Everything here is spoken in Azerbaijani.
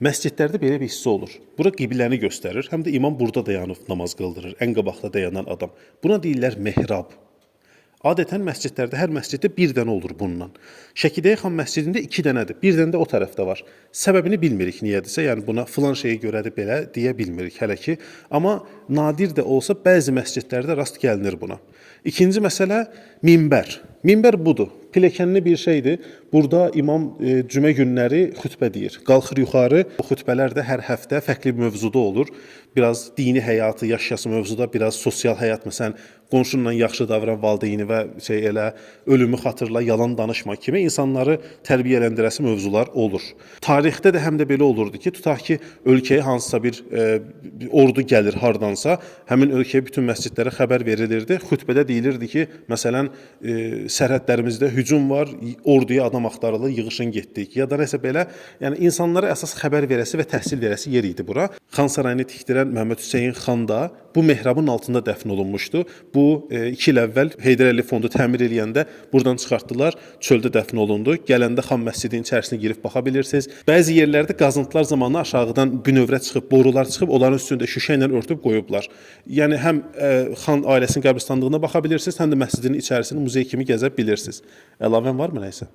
Məscidlərdə belə bir hissə olur. Bura qibləni göstərir, həm də imam burada dayanıb namaz qıldırır, ən qabaqda dayanan adam. Buna deyirlər mehrab. Adətən məscidlərdə, hər məsciddə bir dənə olur bundan. Şəkidə xan məscidində 2 dənədir, bir dənə də o tərəfdə var. Səbəbini bilmirik niyədirsə, yəni buna filan şeyə görədir belə deyə bilmirik hələ ki. Amma nadir də olsa bəzi məscidlərdə rast gəlinir buna. İkinci məsələ minbər. Minbər budur. Piləkənli bir şeydir. Burada imam cümə günləri xütbə deyir. Qalxır yuxarı. Bu xütbələr də hər həftə fərqli bir mövzuda olur. Biraz dini həyatı, yaşayası mövzuda, biraz sosial həyat, məsələn, qonşunla yaxşı davran valideyni və ölümü xatırla, yalan danışma kimi insanları tərbiyələndirəsi mövzular olur. Tarixdə də həm də belə olurdu ki, tutaq ki, ölkəyə hansısa bir ordu gəlir hardansa, həmin ölkəyə bütün məscidlərə xəbər verilirdi. Xütbədə deyilirdi ki, məsələn, sərhədlərimizdə hücum var, orduya adam axtarılır, yığışın getdik. Ya da nəsə belə, yəni insanlara əsas xəbər verəsi və təhsil verəsi yer idi bura. Xan sarayını tikdirən Məhəmməd Hüseyn xan da bu mehrabın altında dəfn olunmuşdu. Bu 2 il əvvəl Heydər Əliyev fondu təmir eləyəndə buradan çıxartdılar, çöldə dəfn olundu. Gələndə xan məscidinin içərisinə girib baxa bilirsiniz. Bəzi yerlərdə qazıntılar zamanı aşağıdan bünövrə çıxıb, borular çıxıb, onların üstündə şüşə ilə örtüb qoyublar. Yəni həm xan ailəsinin qəbristanlığına baxa bilirsiniz, həm də məscidin içərisini muzey kimi gəzə bilirsiniz. Əlavən varmı nəsə?